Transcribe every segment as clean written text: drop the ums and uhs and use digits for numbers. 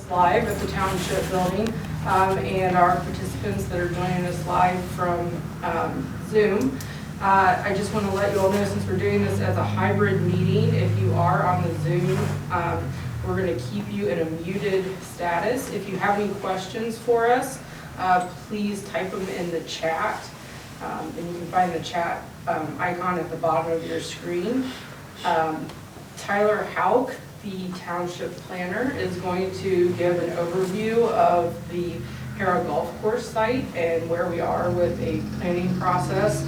us live at the Township building and our participants that are joining us live from Zoom. I just want to let you all know, since we're doing this as a hybrid meeting, if you are on the Zoom, we're going to keep you in a muted status. If you have any questions for us, please type them in the chat. And you can find the chat icon at the bottom of your screen. Tyler Hauk, the Township planner, is going to give an overview of the Hara Golf Course site and where we are with a planning process.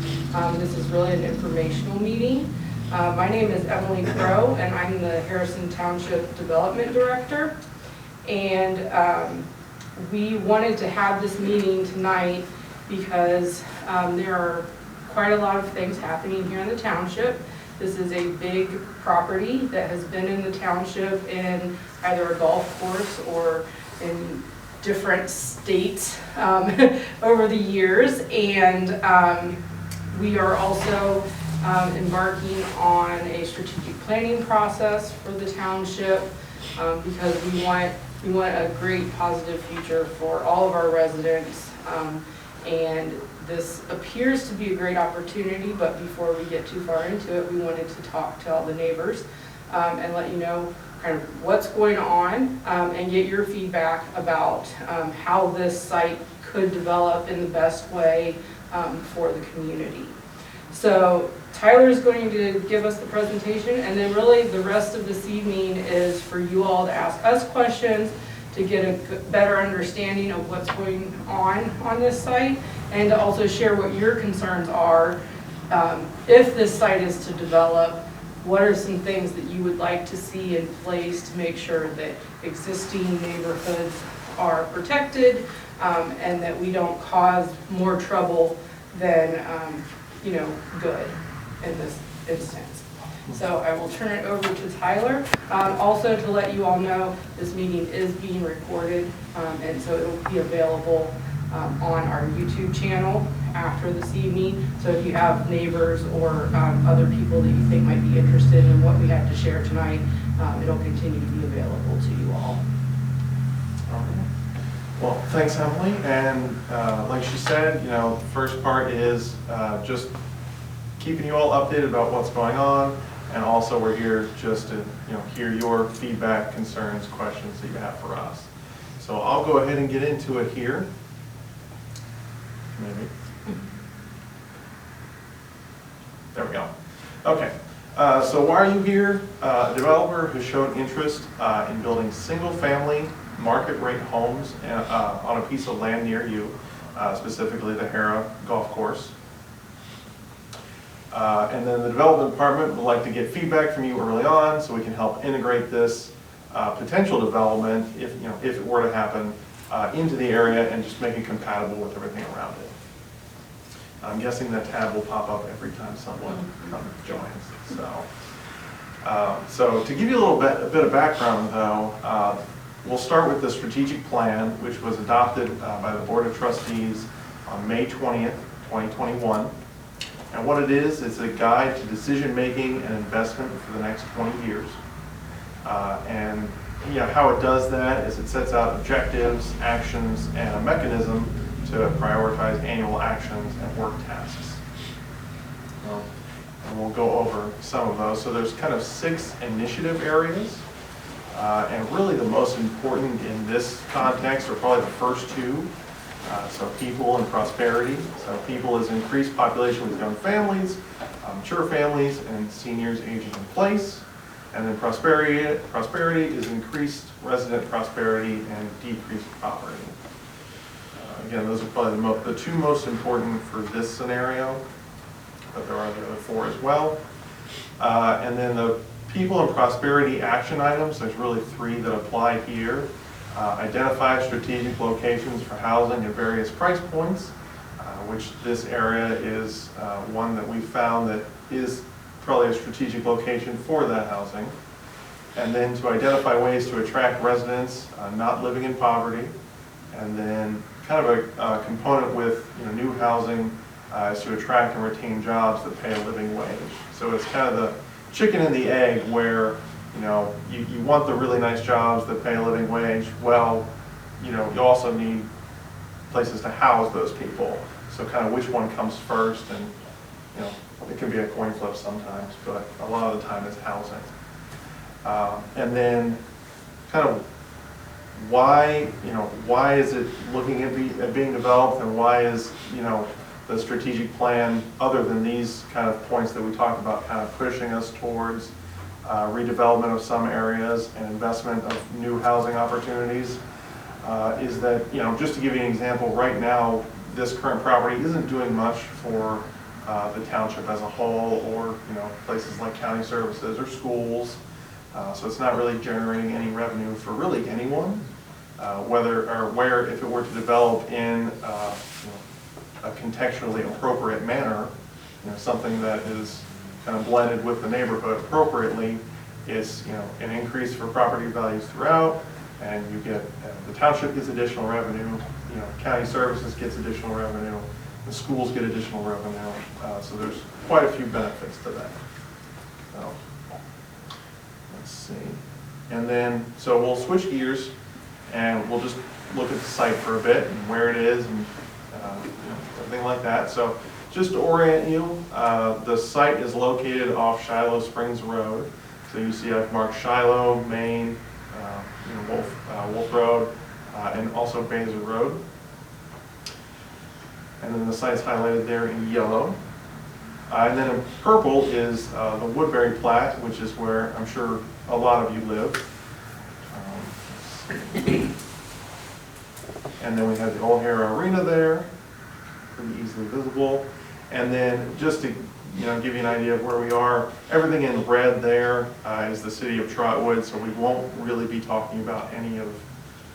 This is really an informational meeting. My name is Emily Crow, and I'm the Harrison Township Development Director. And we wanted to have this meeting tonight because there are quite a lot of things happening here in the township. This is a big property that has been in the township in either a golf course or in different states over the years. And we are also embarking on a strategic planning process for the township because we want a great positive future for all of our residents. And this appears to be a great opportunity, but before we get too far into it, we wanted to talk to all the neighbors and let you know kind of what's going on and get your feedback about how this site could develop in the best way for the community. So Tyler's going to give us the presentation, and then really the rest of this evening is for you all to ask us questions to get a better understanding of what's going on this site, and to also share what your concerns are. If this site is to develop, what are some things that you would like to see in place to make sure that existing neighborhoods are protected and that we don't cause more trouble than good in this instance. So I will turn it over to Tyler. Also, to let you all know, this meeting is being recorded, and so it will be available on our YouTube channel after this evening. So if you have neighbors or other people that you think might be interested in what we had to share tonight, it'll continue to be available to you all. Well, thanks, Emily. And like she said, the first part is just keeping you all updated about what's going on. And also we're here just to hear your feedback, concerns, questions that you have for us. So I'll go ahead and get into it here. Maybe. There we go. Okay. So why are you here? A developer has shown interest in building single-family market-rate homes on a piece of land near you, specifically the Hara Golf Course. And then the development department would like to get feedback from you early on so we can help integrate this potential development, if it were to happen, into the area and just make it compatible with everything around it. I'm guessing that tab will pop up every time someone joins. So to give you a bit of background, though, we'll start with the strategic plan, which was adopted by the Board of Trustees on May 20th, 2021. And what it is, it's a guide to decision-making and investment for the next 20 years. And how it does that is it sets out objectives, actions, and a mechanism to prioritize annual actions and work tasks. And we'll go over some of those. So there's kind of 6 initiative areas. And really the most important in this context are probably the first 2. So people and prosperity. So people is increased population with young families, mature families, and seniors aging in place. And then prosperity is increased resident prosperity and decreased poverty. Again, those are probably the 2 most important for this scenario, but there are the other 4 as well. And then the people and prosperity action items, there's really 3 that apply here. Identify strategic locations for housing at various price points, which this area is one that we found that is probably a strategic location for that housing. And then to identify ways to attract residents not living in poverty. And then kind of a component with new housing is to attract and retain jobs that pay a living wage. So it's kind of the chicken and the egg, where you know, you want the really nice jobs that pay a living wage. Well, you know, you also need places to house those people. So kind of which one comes first, and you know, it can be a coin flip sometimes, but a lot of the time it's housing. And then kind of why is it looking at being developed, and why is, you know, the strategic plan, other than these kind of points that we talked about, kind of pushing us towards redevelopment of some areas and investment of new housing opportunities, is that, you know, just to give you an example, right now, this current property isn't doing much for the township as a whole, or, you know, places like county services or schools. So it's not really generating any revenue for really anyone, whether or where, if it were to develop in you know, a contextually appropriate manner, you know, something that is kind of blended with the neighborhood appropriately, is, you know, an increase for property values throughout, and you get, the township gets additional revenue, you know, county services gets additional revenue, the schools get additional revenue, so there's quite a few benefits to that. So, let's see. And then, so we'll switch gears and we'll just look at the site for a bit and where it is, and you know, everything like that. So just to orient you, the site is located off Shiloh Springs Road. So you see I've marked Shiloh, Main, you know, Wolf Road, and also Baser Road. And then the site's highlighted there in yellow. And then in purple is the Woodbury Plat, which is where I'm sure a lot of you live. And then we have the old Hara Arena there, pretty easily visible. And then just to, you know, give you an idea of where we are, everything in red there is the city of Trotwood, so we won't really be talking about any of,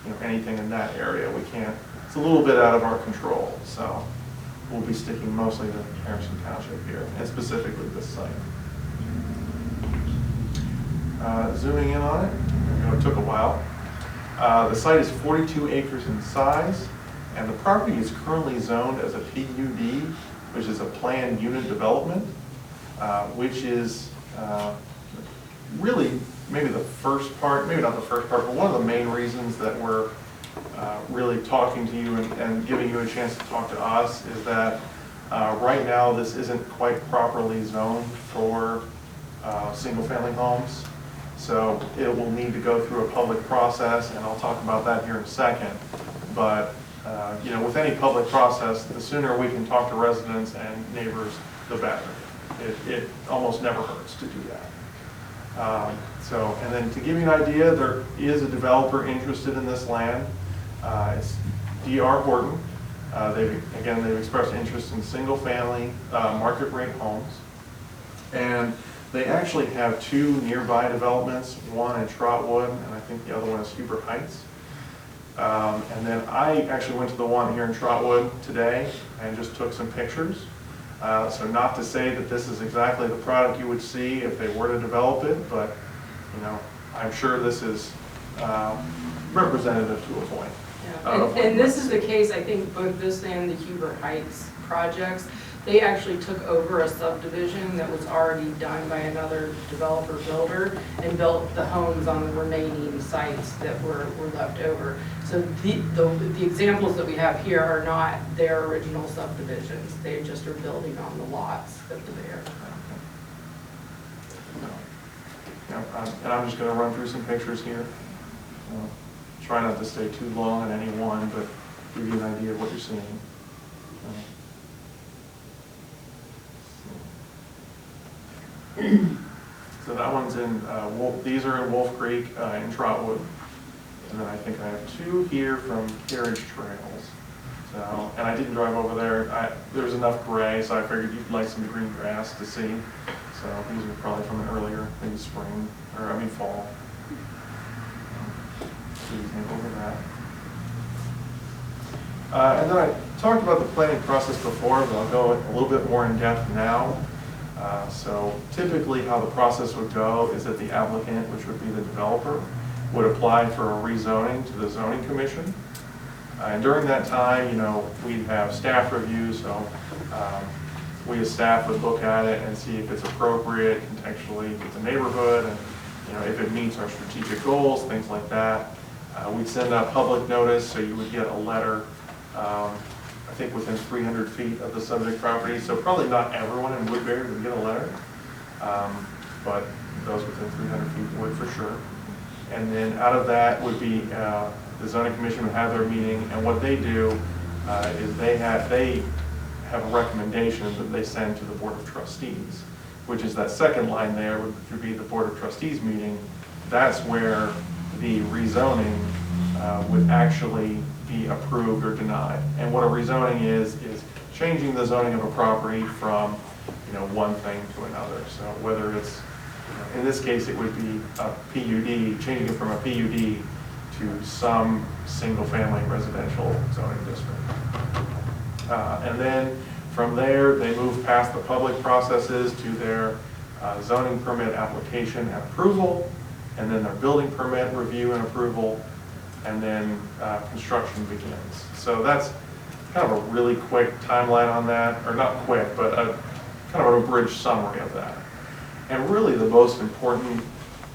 you know, anything in that area. We can't, it's a little bit out of our control, so we'll be sticking mostly to Harrison Township here, and specifically this site. Zooming in on it, I know it took a while. The site is 42 acres in size, and the property is currently zoned as a PUD, which is a planned unit development, which is really maybe the first part, maybe not the first part, but one of the main reasons that we're really talking to you and giving you a chance to talk to us is that right now this isn't quite properly zoned for single-family homes. So it will need to go through a public process, and I'll talk about that here in a second. But you know, with any public process, the sooner we can talk to residents and neighbors, the better. It almost never hurts to do that. So, and then to give you an idea, there is a developer interested in this land. It's D.R. Horton. They've expressed interest in single-family market rate homes. And they actually have two nearby developments, one in Trotwood, and I think the other one is Huber Heights. And then I actually went to the one here in Trotwood today and just took some pictures. So not to say that this is exactly the product you would see if they were to develop it, but you know, I'm sure this is representative to a point. Yeah. And this is the case, I think, both this and the Huber Heights projects. They actually took over a subdivision that was already done by another developer builder and built the homes on the remaining sites that were left over. So the examples that we have here are not their original subdivisions. They just are building on the lots that were there. Yeah, and I'm just going to run through some pictures here. Try not to stay too long on any one, but give you an idea of what you're seeing. So that one's in these are in Wolf Creek in Trotwood, and then I think I have two here from Carriage Trails. So, and I didn't drive over there. There's enough gray, so I figured you'd like some green grass to see. So these are probably from an earlier, maybe spring, or I mean fall. So you can over that. And then I talked about the planning process before, but I'll go a little bit more in depth now. So typically how the process would go is that the applicant, which would be the developer, would apply for a rezoning to the zoning commission. And during that time, you know, we'd have staff reviews, so we as staff would look at it and see if it's appropriate contextually with the neighborhood and if it meets our strategic goals, things like that. We'd send out public notice, so you would get a letter, I think within 300 feet of the subject property. So probably not everyone in Woodbury would get a letter, but those within 300 feet would for sure. And then out of that would be, the zoning commission would have their meeting, and what they do is they have a recommendation that they send to the Board of Trustees, which is that second line there, which would be the Board of Trustees meeting. That's where the rezoning would actually be approved or denied. And what a rezoning is changing the zoning of a property from one thing to another. So whether it's, in this case, it would be a PUD, changing it from a PUD to some single-family residential zoning district. And then from there, they move past the public processes to their zoning permit application and approval, and then their building permit review and approval, and then construction begins. So that's kind of a really quick timeline on that, or not quick, but kind of an abridged summary of that. And really the most important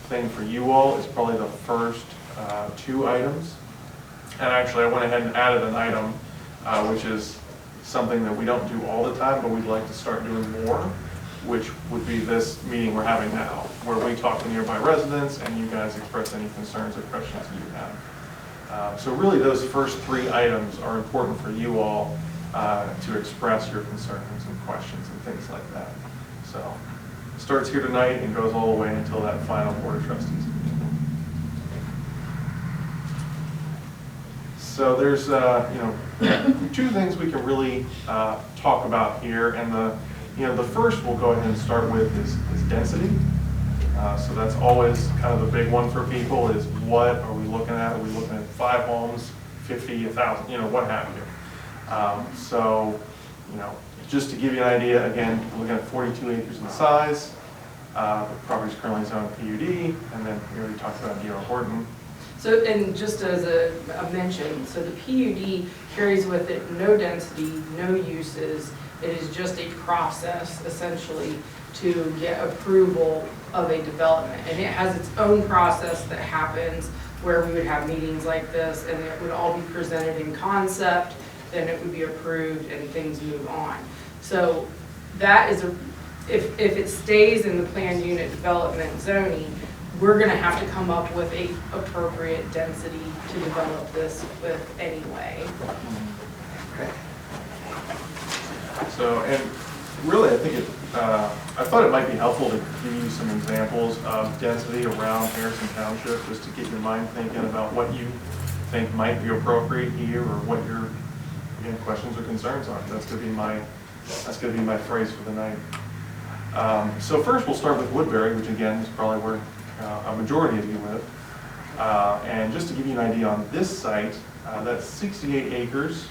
thing for you all is probably the first 2 items. And actually I went ahead and added an item, which is something that we don't do all the time, but we'd like to start doing more, which would be this meeting we're having now, where we talk to nearby residents and you guys express any concerns or questions you have. So really those first 3 items are important for you all to express your concerns and questions and things like that. So it starts here tonight and goes all the way until that final Board of Trustees meeting. So there's 2 things we can really talk about here, and the first we'll go ahead and start with is density. So that's always kind of the big one for people, is what are we looking at? Are we looking at 5 homes, 50, 1,000, what have you? So just to give you an idea, again, we're looking at 42 acres in size. The property is currently zoned PUD, and then we already talked about D.R. Horton. So, and just as a mention, so the PUD carries with it no density, no uses. It is just a process, essentially, to get approval of a development. And it has its own process that happens where we would have meetings like this, and it would all be presented in concept, then it would be approved, and things move on. So that is, if it stays in the planned unit development zoning, we're going to have to come up with a appropriate density to develop this with anyway. So, and really, I think I thought it might be helpful to give you some examples of density around Harrison Township, just to get your mind thinking about what you think might be appropriate here, or what your questions or concerns are. That's going to be my phrase for the night. So first, we'll start with Woodbury, which again is probably where a majority of you live. And just to give you an idea on this site, that's 68 acres.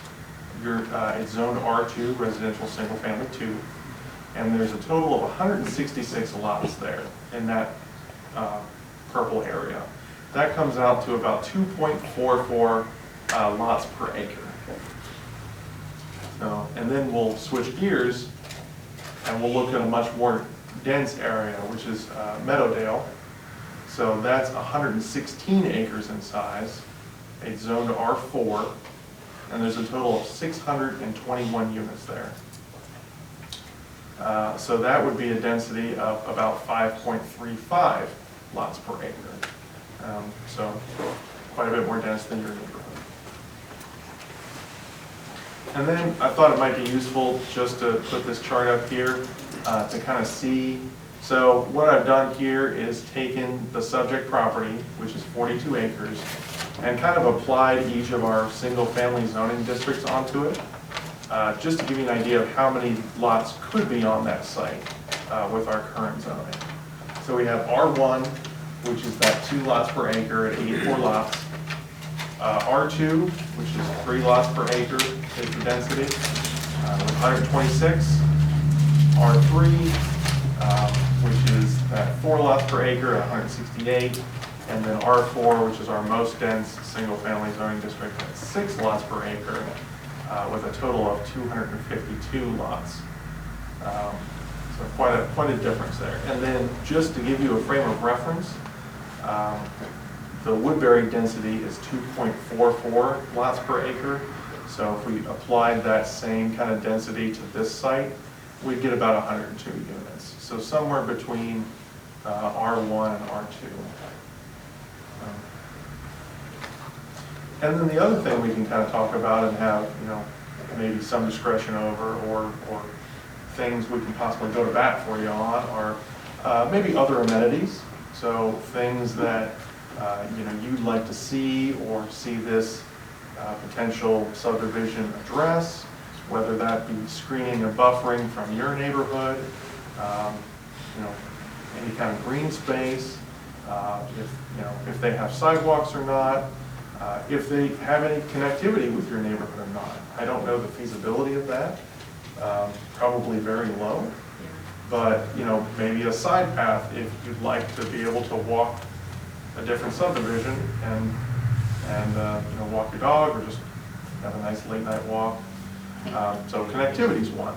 It's zoned R2, residential single family 2. And there's a total of 166 lots there in that purple area. That comes out to about 2.44 lots per acre. So, and then we'll switch gears and we'll look at a much more dense area, which is Meadowdale. So that's 116 acres in size. It's zoned R4, and there's a total of 621 units there. So that would be a density of about 5.35 lots per acre. So quite a bit more dense than your neighborhood. And then I thought it might be useful just to put this chart up here to kind of see. So what I've done here is taken the subject property, which is 42 acres, and kind of applied each of our single-family zoning districts onto it, just to give you an idea of how many lots could be on that site with our current zoning. So we have R1, which is that 2 lots per acre at 84 lots. R2, which is 3 lots per acre, is the density, with 126. R3, which is that 4 lots per acre at 168. And then R4, which is our most dense single-family zoning district, at 6 lots per acre, with a total of 252 lots. So quite a difference there. And then just to give you a frame of reference, The Woodbury density is 2.44 lots per acre. So if we applied that same kind of density to this site, we'd get about 102 units. So somewhere between R1 and R2. And then the other thing we can kind of talk about and have, maybe some discretion over, or things we can possibly go to bat for you on are maybe other amenities. So things that you'd like to see or see this potential subdivision address, whether that be screening and buffering from your neighborhood, any kind of green space, if they have sidewalks or not, if they have any connectivity with your neighborhood or not. I don't know the feasibility of that, probably very low, but maybe a side path if you'd like to be able to walk a different subdivision and walk your dog or just have a nice late night walk. So connectivity is one.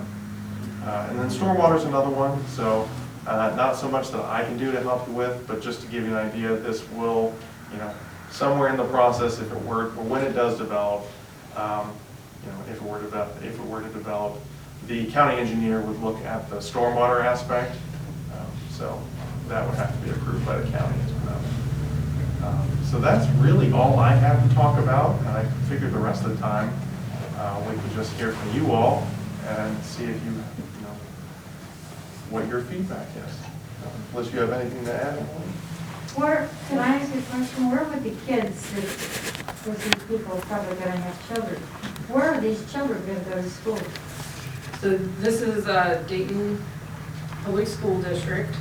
And then stormwater is another one. So not so much that I can do to help you with, but just to give you an idea, this will, somewhere in the process, if it were, or when it does develop, if it were to develop, the county engineer would look at the stormwater aspect. So that would have to be approved by the county as well. So that's really all I have to talk about, and I figured the rest of the time we could just hear from you all and see if what your feedback is. Unless you have anything to add. Can I ask you a question? Where would the kids, because these people are probably going to have children, where are these children going to go to school? So this is Dayton Public School District.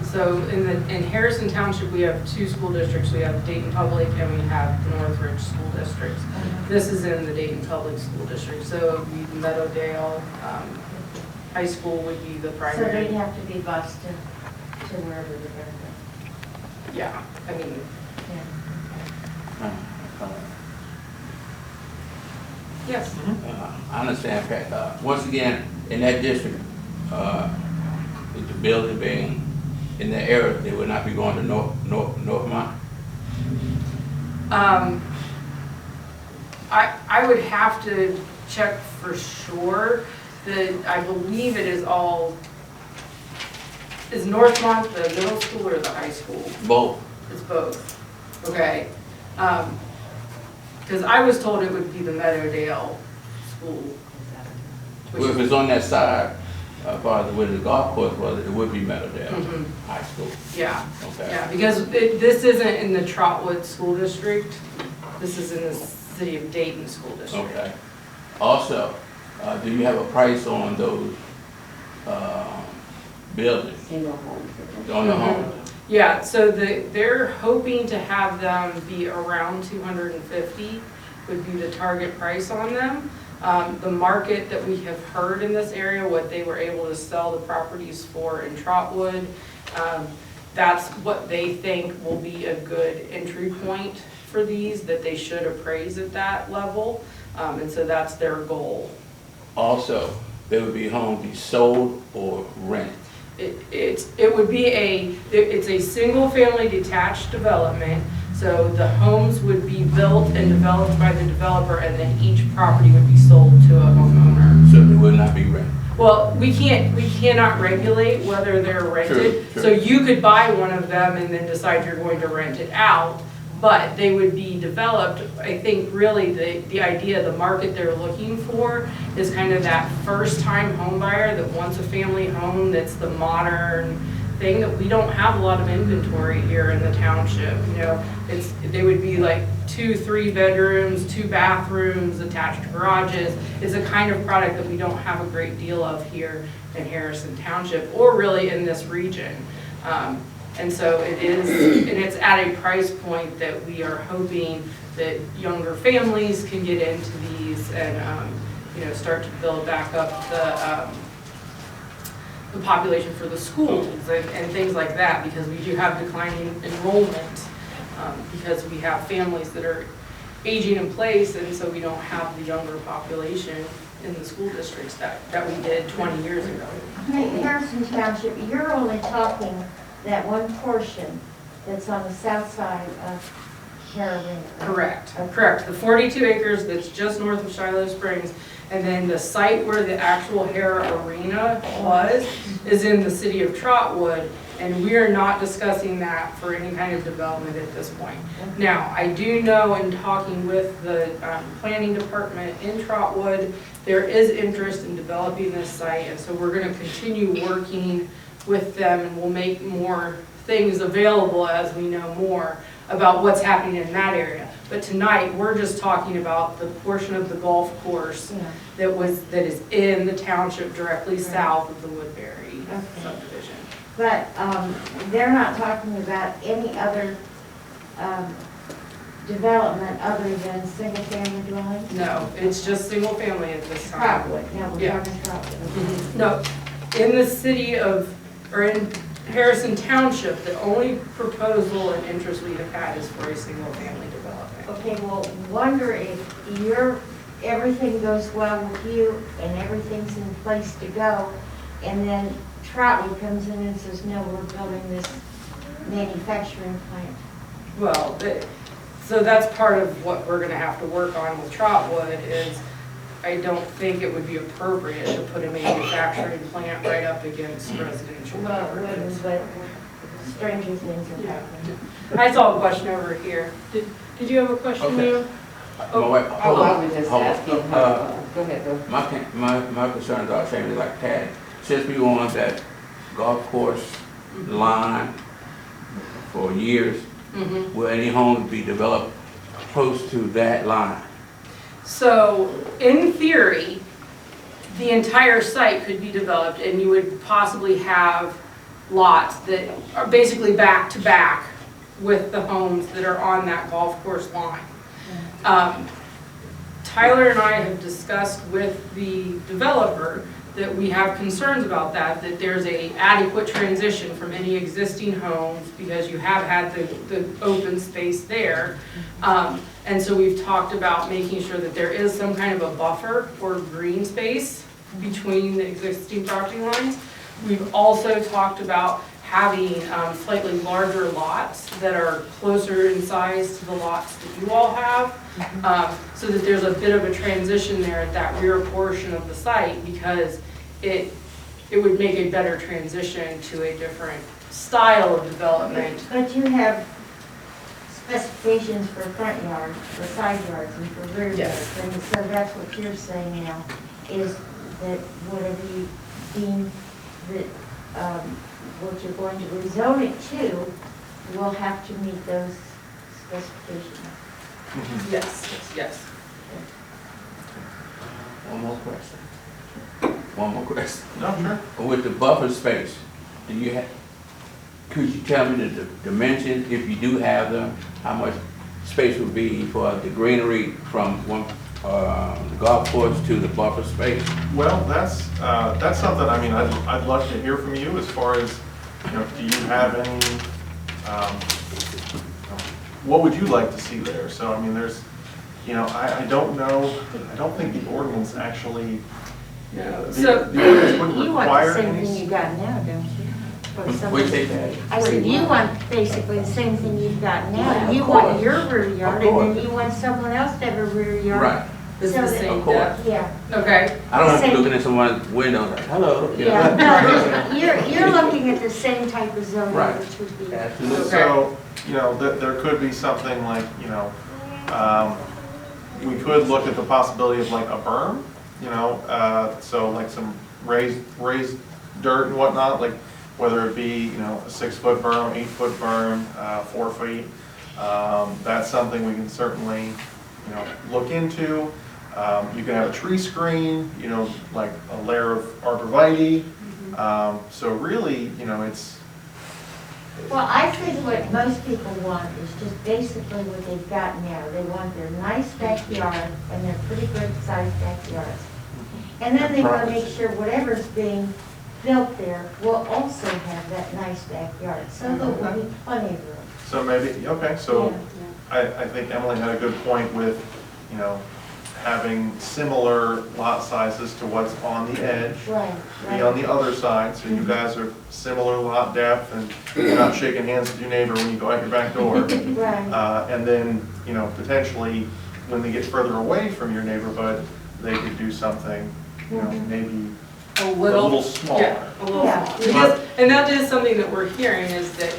So in Harrison Township, we have two school districts. We have Dayton Public and we have the Northridge School District. This is in the Dayton Public School District. So it would be Meadowdale High School would be the primary. So they'd have to be bused to wherever they're going to go. Yeah, I mean. Yeah. Yes. I understand, Pat. Once again, in that district, with the building being in that area, they would not be going to Northmont? I would have to check for sure. I believe it is all, is Northmont the middle school or the high school? Both. It's both. Okay. Because I was told it would be the Meadowdale school. Well, if it's on that side, far as where the golf course was, it would be Meadowdale High School. Yeah. Okay. Yeah, because this isn't in the Trotwood School District. This is in the City of Dayton School District. Okay. Also, do you have a price on those buildings? Single homes. On the home? Yeah, so they're hoping to have them be around 250 would be the target price on them. The market that we have heard in this area, what they were able to sell the properties for in Trotwood, that's what they think will be a good entry point for these, that they should appraise at that level. And so that's their goal. Also, they would be home be sold or rented. It would be it's a single family detached development. So the homes would be built and developed by the developer, and then each property would be sold to a homeowner. So they would not be rented. Well, we cannot regulate whether they're rented. Sure. So you could buy one of them and then decide you're going to rent it out, but they would be developed. I think really the idea, the market they're looking for is kind of that first time home buyer that wants a family home that's the modern thing, that we don't have a lot of inventory here in the township. They would be like 2-3 bedrooms, 2 bathrooms, attached garages. It's a kind of product that we don't have a great deal of here in Harrison Township or really in this region. And so it is, and it's at a price point that we are hoping that younger families can get into these and start to build back up the population for the schools and things like that, because we do have declining enrollment because we have families that are aging in place, and so we don't have the younger population in the school districts that we did 20 years ago. Hey, Harrison Township, you're only talking that one portion that's on the south side of Hara. Correct, Okay. correct. The 42 acres that's just north of Shiloh Springs, and then the site where the actual Hara Arena was is in the city of Trotwood, and we are not discussing that for any kind of development at this point. Now, I do know in talking with the planning department in Trotwood, there is interest in developing this site, and so we're going to continue working with them, and we'll make more things available as we know more about what's happening in that area. But tonight, we're just talking about the portion of the golf course Yeah. that is in the township directly Right. south of the Woodbury Okay. subdivision. But they're not talking about any other development other than single-family dwellings? No, it's just single family at this time. Trotwood, yeah, we're Yeah. talking Trotwood. No, in the city of, or in Harrison Township, the only proposal and interest we have had is for a single family development. Okay, well, wonder if everything goes well with you and everything's in place to go, and then Trotwood comes in and says, no, we're building this manufacturing plant. Well, so that's part of what we're gonna have to work on with Trotwood is I don't think it would be appropriate to put a manufacturing plant right up against residential Well, it neighborhoods. wouldn't, but stranger things have happened. I saw a question over here. Did you have a question, Okay. ma'am? My wife, hold Oh, I on, was just hold on. asking her, go ahead, go. My concerns are same like Tad. Since we were on that golf course line for years, Mhm. will any homes be developed close to that line? So, in theory, the entire site could be developed and you would possibly have lots that are basically back to back with the homes that are on that golf course line. Tyler and I have discussed with the developer that we have concerns about that there's a adequate transition from any existing homes because you have had the open space there. And so we've talked about making sure that there is some kind of a buffer or green space between the existing property lines. We've also talked about having slightly larger lots that are closer in size to the lots that you all have, so that there's a bit of a transition there at that rear portion of the site because it would make a better transition to a different style of development. But you have specifications for front yards, for side yards, and for rear yards. Yes. And so that's what you're saying now, is that whatever you deem that, what you're going to rezone it to, will have to meet those specifications. Yes, yes. One more question. No, sure. With the buffer space, do you have, could you tell me the dimensions, if you do have them, how much space would be for the greenery from one, the golf course to the buffer space? Well, that's something, I mean, I'd love to hear from you as far as, you know, do you have any, what would you like to see there? So, I mean, there's, you know, I don't know, I don't think the ordinance actually, No. the So, ordinance wouldn't You want the require same thing any. you got now, don't you? For What'd somebody- you say, Tad? I said, you want basically the same thing you've got Yeah, now. of You want course. your rear yard, Of and course. then you want someone else to have a rear yard. Right. it's So the that- same Of course. depth. Yeah, Okay, I don't want to be Same. looking at someone's window like, hello. you know? yeah. No, you're looking at the same type of zoning, Right. which would be. Absolutely. So, you know, there could be something like, you know, we could look at the possibility of like a berm, you know, so like some raised dirt and whatnot, like whether it be, you know, a 6-foot berm, 8-foot berm, 4 feet. That's something we can certainly, you know, look into. You can have a tree screen, you know, like a layer of arborvitae. So really, you know, it's, Well, I think what most people want is just basically what they've got now. They want their nice backyard, and they're pretty good sized backyards. And then they want to make sure whatever's being built there will also have that nice backyard, so there will be plenty of room. so maybe, okay, so Yeah. I think Emily had a good point with, you know, having similar lot sizes to what's on the edge. Right, Be on the other side, so you guys are similar lot depth, and you're not shaking hands with your neighbor when you go out your back door. Right. And then, you know, potentially, when they get further away from your neighborhood, they could do something, you know, maybe A a little smaller. Yeah, a little Yeah. smaller. Because, and that is something that we're hearing, is that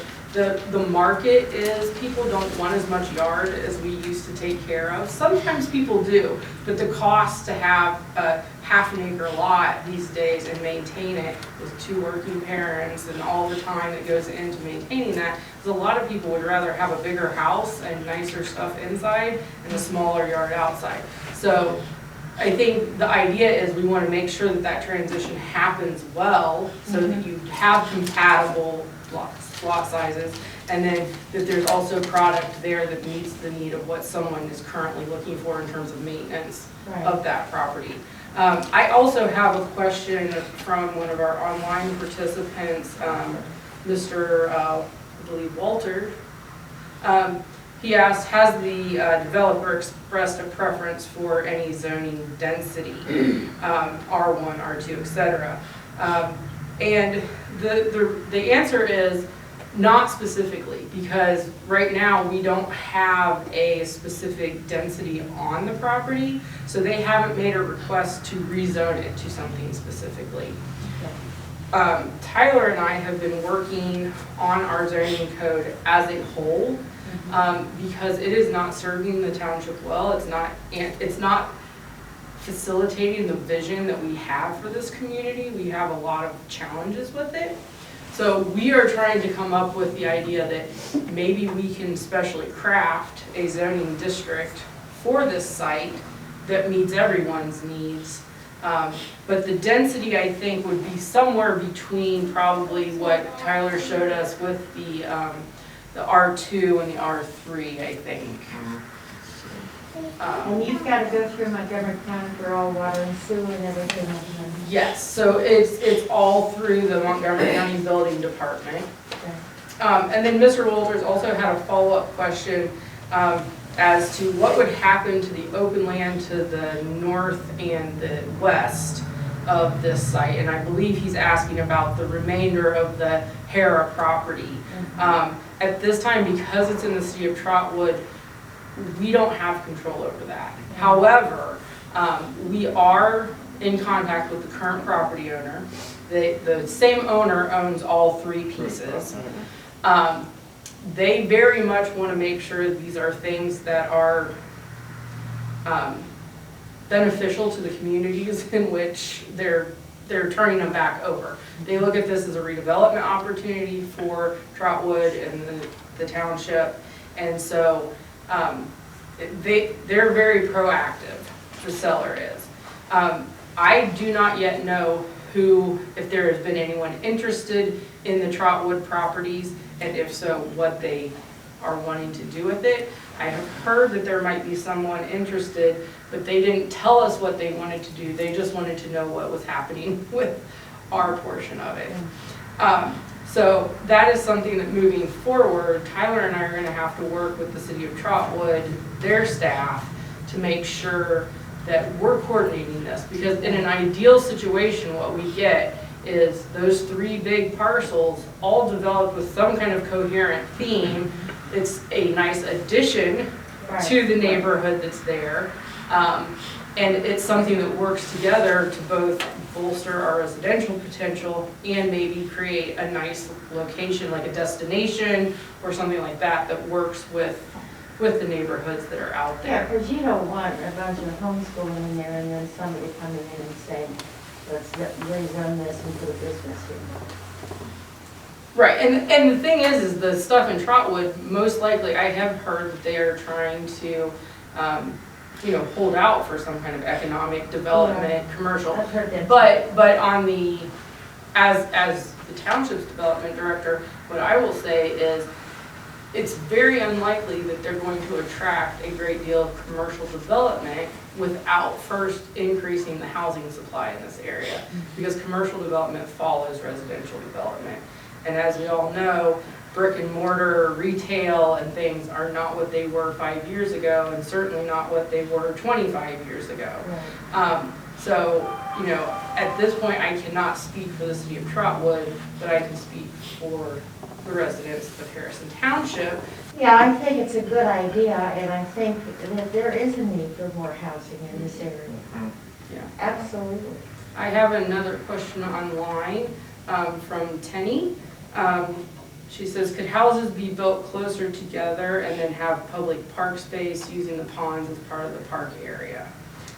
the market is, people don't want as much yard as we used to take care of. Sometimes people do, but the cost to have a half an acre lot these days and maintain it with 2 working parents and all the time that goes into maintaining that, is a lot of people would rather have a bigger house and nicer stuff inside and a smaller yard outside. So I think the idea is we want to make sure that that transition happens well, so that you have compatible lot sizes, and then that there's also product there that meets the need of what someone is currently looking for in terms of maintenance Right. of that property. I also have a question from one of our online participants, Mr. I believe Walter. He asked, has the developer expressed a preference for any zoning density, R1, R2, et cetera? And the answer is not specifically, because right now we don't have a specific density on the property, so they haven't made a request to rezone it to something specifically. Tyler and I have been working on our zoning code as a whole, because it is not serving the township well. It's not facilitating the vision that we have for this community. We have a lot of challenges with it. So we are trying to come up with the idea that maybe we can specially craft a zoning district for this site that meets everyone's needs. But the density, I think, would be somewhere between probably what Tyler showed us with the R2 and the R3, I think. And you've got to go through Montgomery County for all water and sewer and everything. Yes, so it's all through the Montgomery County Building Department. And then Mr. Walters also had a follow-up question as to what would happen to the open land to the north and the west of this site. And I believe he's asking about the remainder of the Hara property. At this time, because it's in the city of Trotwood, we don't have control over that. However, we are in contact with the current property owner. The same owner owns all 3 pieces. They very much want to make sure these are things that are beneficial to the communities in which they're turning them back over. They look at this as a redevelopment opportunity for Trotwood and the township, and so they're very proactive, the seller is. I do not yet know if there has been anyone interested in the Trotwood properties, and if so, what they are wanting to do with it. I have heard that there might be someone interested, but they didn't tell us what they wanted to do. They just wanted to know what was happening with our portion of it. So that is something that moving forward, Tyler and I are going to have to work with the city of Trotwood, their staff, to make sure that we're coordinating this. Because in an ideal situation, what we get is those 3 big parcels all developed with some kind of coherent theme. It's a nice addition to the neighborhood that's there. And it's something that works together to both bolster our residential potential and maybe create a nice location, like a destination or something like that, that works with the neighborhoods that are out Yeah, there. because you don't want a bunch of homeschooling in there and then somebody coming in and saying, let's rezone this and put a business here. Right, and the thing is the stuff in Trotwood, most likely, I have heard that they are trying to, hold out for some kind of economic development, commercial. I've heard that. But on the, as the township's development director, what I will say is, it's very unlikely that they're going to attract a great deal of commercial development without first increasing the housing supply in this area, because commercial development follows residential development. And as we all know, brick and mortar retail and things are not what they were 5 years ago, and certainly not what they were 25 years ago. So, you know, at this point, I cannot speak for the city of Trotwood, but I can speak for the residents of Harrison Township. Yeah, I think it's a good idea, and I think that there is a need for more housing in this area. Yeah. Absolutely. I have another question online from Tenny. She says, could houses be built closer together and then have public park space using the ponds as part of the park area?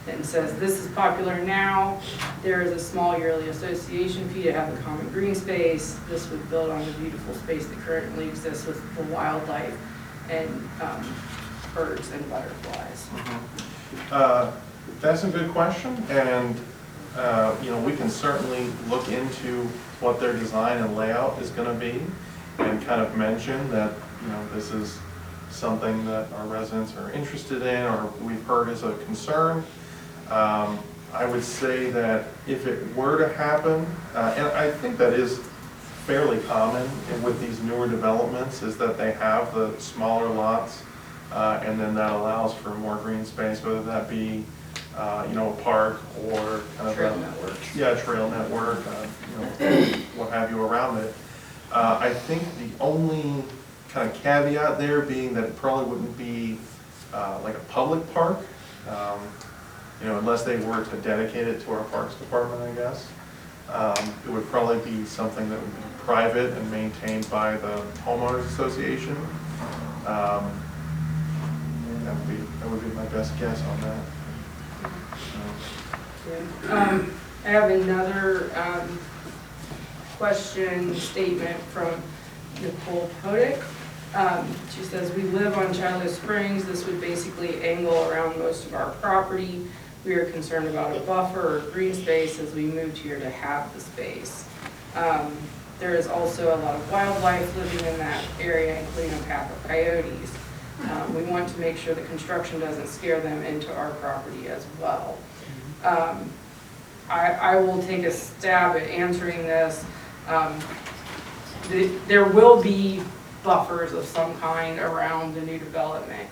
And says, this is popular now. There is a small yearly association fee to have a common green space. This would build on the beautiful space that currently exists with the wildlife and birds and butterflies. That's a good question, and you know, we can certainly look into what their design and layout is going to be, and kind of mention that, you know, this is something that our residents are interested in, or we've heard is a concern. I would say that if it were to happen, and I think that is fairly common with these newer developments, is that they have the smaller lots, and then that allows for more green space, whether that be you know, a park or kind of Trail network. Yeah, trail network, you know, what have you around it. I think the only kind of caveat there being that it probably wouldn't be like a public park, you know, unless they were to dedicate it to our Parks Department, I guess. It would probably be something that would be private and maintained by the homeowners association. That would be my best guess on that. I have another question statement from Nicole Podick. She says, we live on Shiloh Springs. This would basically angle around most of our property. We are concerned about a buffer or green space as we moved here to have the space. There is also a lot of wildlife living in that area, including a pack of coyotes. We want to make sure the construction doesn't scare them into our property as well. I will take a stab at answering this. There will be buffers of some kind around the new development.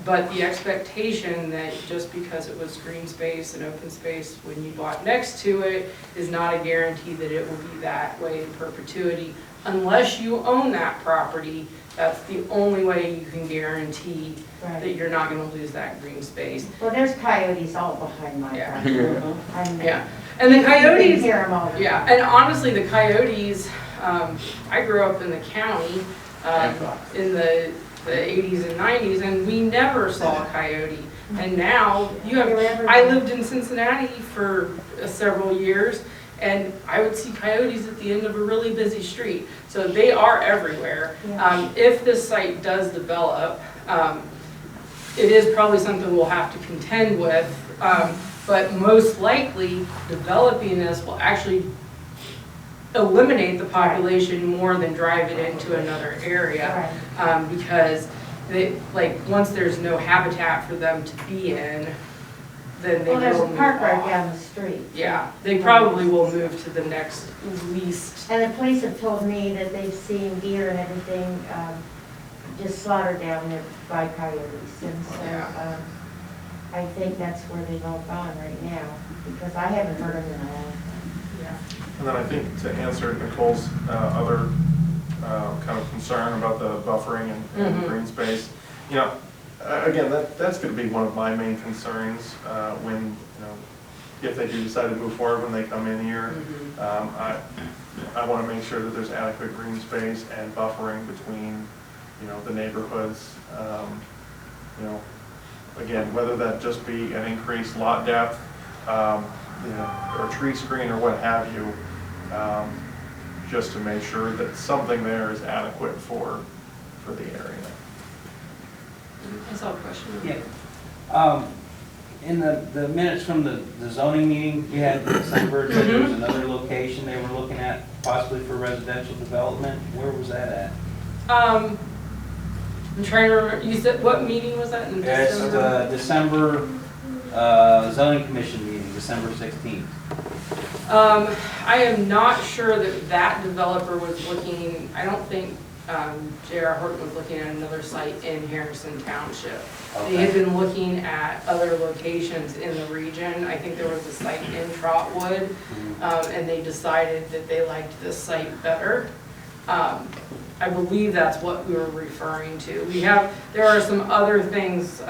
But the expectation that just because it was green space and open space when you bought next to it is not a guarantee that it will be that way in perpetuity. Unless you own that property, that's the only way you can guarantee that you're not going to lose that green space. Well, there's coyotes all behind my property. Yeah, and the coyotes, hear them all the time. yeah, and honestly, the coyotes, I grew up in the county in the 80s and 90s, and we never saw a coyote. And now, I lived in Cincinnati for several years, and I would see coyotes at the end of a really busy street. So they are everywhere. If this site does develop, it is probably something we'll have to contend with, but most likely developing this will actually eliminate the population more than drive it into another area, because once there's no habitat for them to be in, then they will there's a move park right on. down the street. Yeah, they probably will move to the next least. And the police have told me that they've seen deer and everything just slaughtered down there by coyotes. And so I think that's where they've all gone right now, because I haven't heard of them in a long time. And then I think to answer Nicole's other kind of concern about the buffering and green space, you know, again, that's going to be one of my main concerns when, you know, if they do decide to move forward when they come in here. I want to make sure that there's adequate green space and buffering between, you know, the neighborhoods. You know, again, whether that just be an increased lot depth, you know, or tree screen or what have you, just to make sure that something there is adequate for the area. I saw a question. Yeah. In the minutes from the zoning meeting we had in December, there was another location they were looking at possibly for residential development. Where was that at? I'm trying to remember, you said, what meeting was that in It's December? the December zoning commission meeting, December 16th. I am not sure that that developer was looking, I don't think J.R. Horton was looking at another site in Harrison Township. They had been looking at other locations in the region. I think there was a site in Trotwood, and they decided that they liked this site better. I believe that's what we were referring to. There are some other things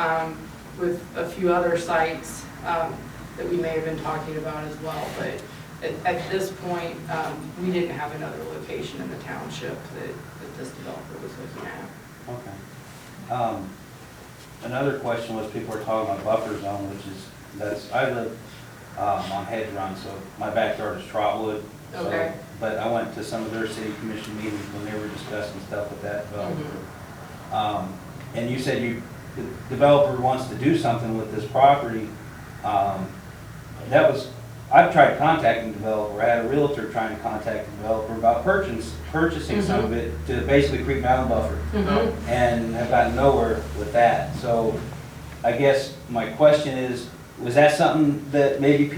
with a few other sites that we may have been talking about as well, but at this point, we didn't have another location in the township that this developer was looking at. Okay. Another question was, people were talking about buffer zone, I live on Hedge Run, so my backyard is Trotwood. So, Okay. but I went to some of their city commission meetings when they were discussing stuff with that developer. And you said the developer wants to do something with this property. I've tried contacting the developer. I had a realtor trying to contact the developer about purchasing some of it to basically create my own buffer, and have gotten nowhere with that. So I guess my question is, was that something that maybe that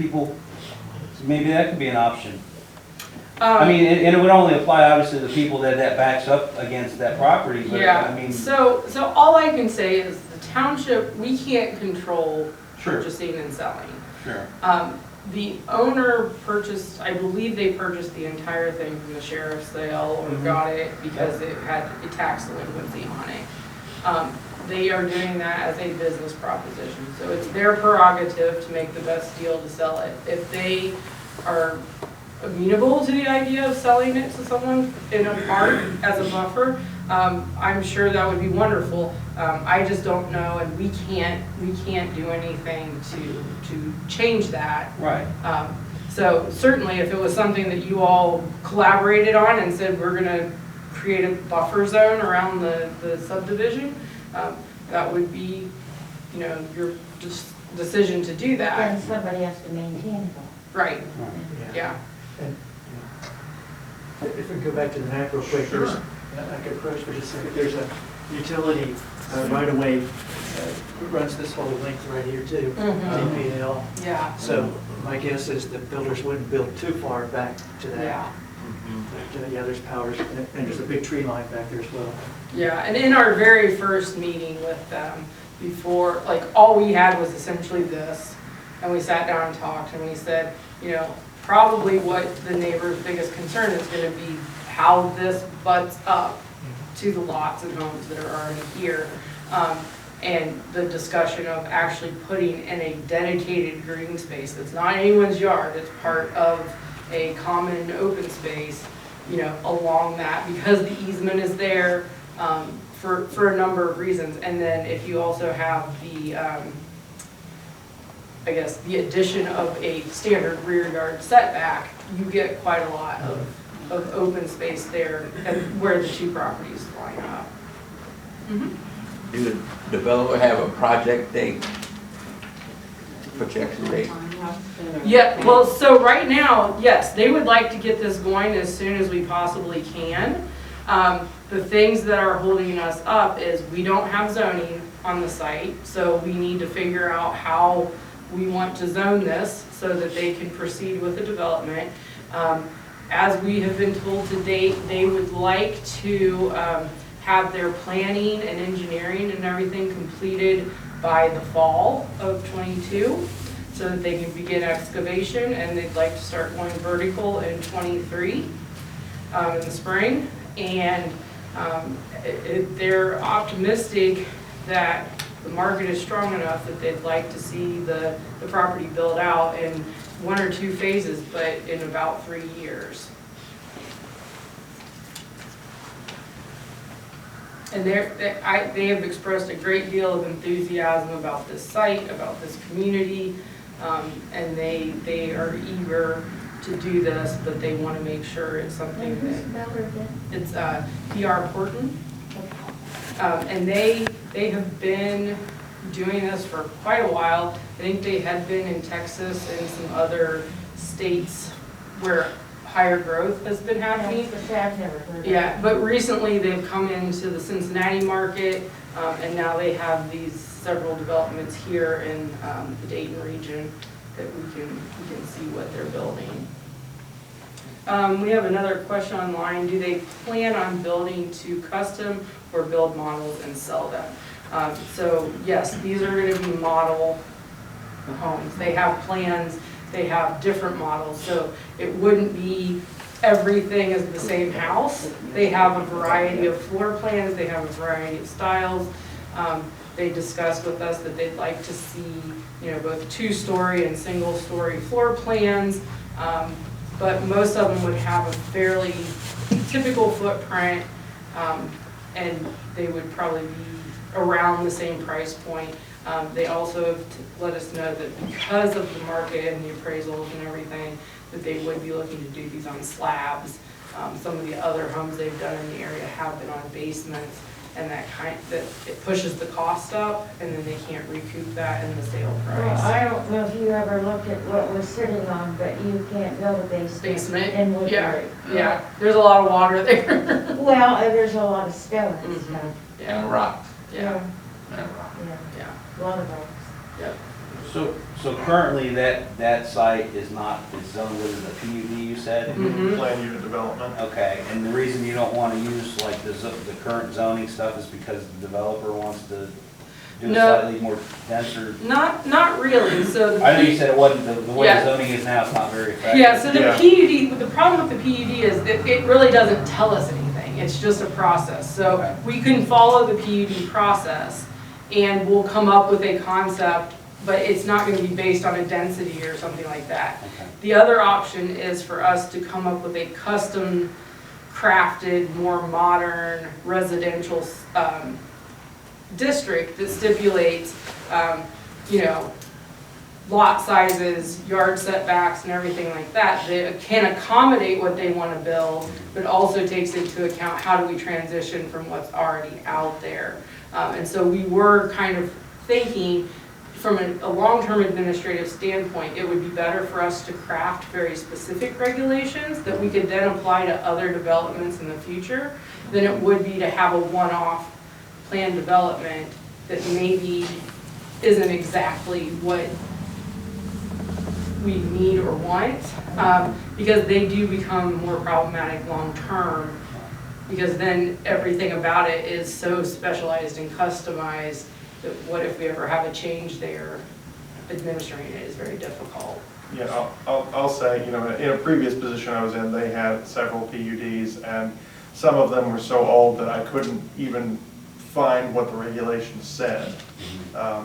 could be an option? I mean, and it would only apply obviously to the people that backs up against that property, but Yeah, I mean. so all I can say is the township, we can't control Sure. purchasing and selling. Sure. The owner purchased, I believe they purchased the entire thing from the sheriff's sale or got it because it had a tax delinquency on it. They are doing that as a business proposition, so it's their prerogative to make the best deal to sell it. If they are amenable to the idea of selling it to someone in a park as a buffer, I'm sure that would be wonderful. I just don't know, and we can't do anything to change that. Right. So certainly if it was something that you all collaborated on and said, we're gonna create a buffer zone around the subdivision, that would be, your decision to do that. Then somebody has to maintain it all. Right, yeah. And, if we go back to the map real quick, Sure. I could approach for just a second, there's a utility right away runs this whole length right here too, DPL. Yeah, So my guess is the builders wouldn't build too far back to that. yeah. But, yeah, there's powers, and there's a big tree line back there as well. Yeah, and in our very first meeting with them, before, all we had was essentially this, and we sat down and talked, and we said, probably what the neighbor's biggest concern is gonna be how this butts up to the lots and homes that are already here. And the discussion of actually putting in a dedicated green space that's not anyone's yard, it's part of a common open space, along that, because the easement is there, for a number of reasons. And then if you also have the, I guess, the addition of a standard rear yard setback, you get quite a lot of open space there and where the two properties line up. Do the developer have a project date, projection date? Yeah, well, so right now, yes, they would like to get this going as soon as we possibly can. The things that are holding us up is we don't have zoning on the site, so we need to figure out how we want to zone this so that they can proceed with the development. As we have been told to date, they would like to have their planning and engineering and everything completed by the fall of '22 so that they can begin excavation, and they'd like to start going vertical in '23 in the spring. And they're optimistic that the market is strong enough that they'd like to see the property built out in 1 or 2 phases, but in about 3 years. And they have expressed a great deal of enthusiasm about this site, about this community, and they are eager to do this, but they want to make sure it's something And who's that, the builder again? it's PR Horton. And they have been doing this for quite a while. I think they had been in Texas and some other states where higher growth has been happening. I've never heard of it. Yeah, but recently they've come into the Cincinnati market, and now they have these several developments here in the Dayton region that we can see what they're building. We have another question online. Do they plan on building to custom or build models and sell them? So yes, these are going to be model homes. They have plans, they have different models, so it wouldn't be everything is the same house. They have a variety of floor plans, they have a variety of styles. They discussed with us that they'd like to see, you know, both two-story and single-story floor plans, but most of them would have a fairly typical footprint, and they would probably be around the same price point. They also have let us know that because of the market and the appraisals and everything, that they would be looking to do these on slabs. Some of the other homes they've done in the area have been on basements, and that it pushes the cost up, and then they can't recoup that in the sale Well, price. I don't know if you ever looked at what we're sitting on, but you can't build a basement in Woodbury. Yeah, there's a lot of water there. Well, there's a lot of stone and Mhm. stuff. And rocks, Yeah, and rocks. yeah, A lot of rocks. yeah. So currently that site is not, it's zoned within the PUD, you said? Mhm. Plan unit development. Okay, and the reason you don't want to use like the current zoning stuff is because the developer wants to do a No. slightly more denser? Not really, so. I know you said it wasn't, the way Yeah. the zoning is now, it's not very effective. Yeah, so the Yeah. PUD, the problem with the PUD is that it really doesn't tell us anything, it's just a process. So Okay. we can follow the PUD process and we'll come up with a concept, but it's not gonna be based on a density or something like that. Okay. The other option is for us to come up with a custom crafted, more modern residential district that stipulates, you know, lot sizes, yard setbacks and everything like that, that can accommodate what they want to build, but also takes into account how do we transition from what's already out there. And so we were kind of thinking, from a long-term administrative standpoint, it would be better for us to craft very specific regulations that we could then apply to other developments in the future than it would be to have a one-off planned development that maybe isn't exactly what we need or want, because they do become more problematic long-term, because then everything about it is so specialized and customized that what if we ever have a change there, administering it is very difficult. Yeah, I'll say, you know, in a previous position I was in, they had several PUDs, and some of them were so old that I couldn't even find what the regulations said.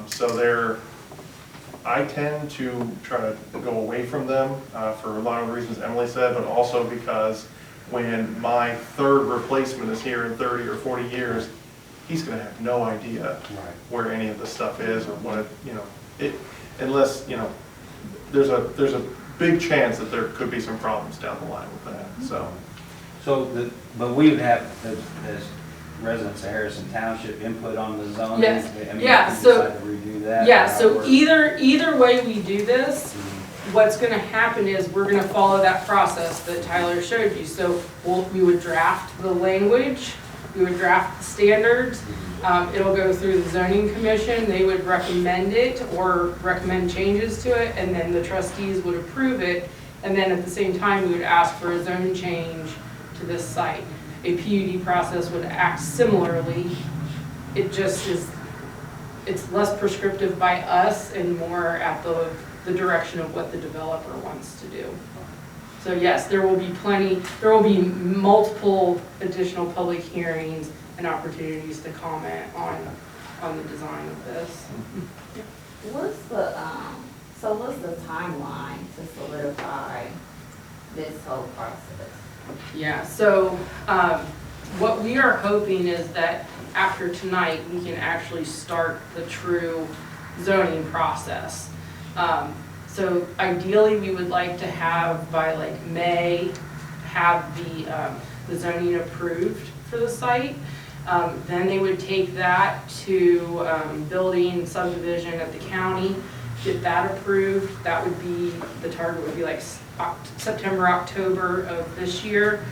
So I tend to try to go away from them for a lot of the reasons Emily said, but also because when my third replacement is here in 30 or 40 years, he's gonna have no idea where any of the stuff is or what it, you know, unless, you know, there's a big chance that there could be some problems down the line with that, so. But we would have, as residents of Harrison Township, input on the zoning? Yes. I mean, Yeah, we can so- decide to redo that? Yeah, or how it so works? either way we do this, what's gonna happen is we're gonna follow that process that Tyler showed you. So we would draft the language, we would draft the standards, it'll go through the zoning commission, they would recommend it or recommend changes to it, and then the trustees would approve it. And then at the same time, we would ask for a zone change to this site. A PUD process would act similarly. It just is, it's less prescriptive by us and more at the direction of what the developer wants to do. So yes, there will be multiple additional public hearings and opportunities to comment on the design of this. What's the timeline to solidify this whole process? Yeah, so what we are hoping is that after tonight, we can actually start the true zoning process. So ideally, we would like to have by like May, have the zoning approved for the site. Then they would take that to building subdivision at the county, get that approved. That would be, the target would be like September, October of this year.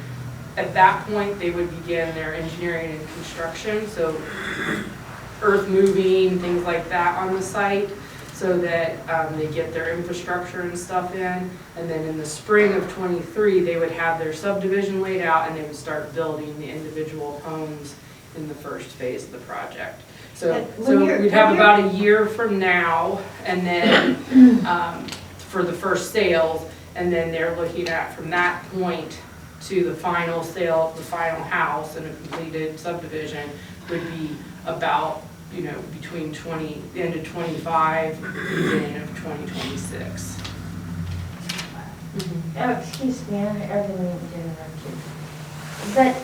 At that point, they would begin their engineering and construction, so earth moving, things like that on the site. so that they get their infrastructure and stuff in. And then in the spring of '23, they would have their subdivision laid out and they would start building the individual homes in the first phase of the project. So we'd have about a year from now, and then for the first sales, and then they're looking at from that point to the final sale, the final house and a completed subdivision would be about, you know, between the end of '25, beginning of 2026. Oh, excuse me, I didn't mean to interrupt you. But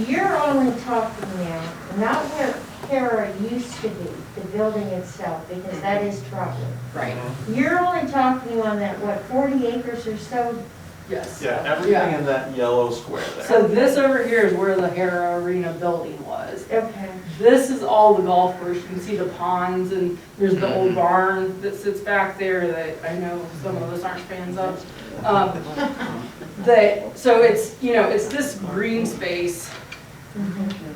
you're only talking now, not where Hara used to be, the building itself, because that is Trotwood. Right. You're only talking on that, what, 40 acres or so? Yes. Yeah, everything in that yellow square there. So this over here is where the Hara Arena building was. Okay. This is all the golf course. You can see the ponds, and there's the old barn that sits back there that I know some of us aren't fans of. So it's, you know, it's this green space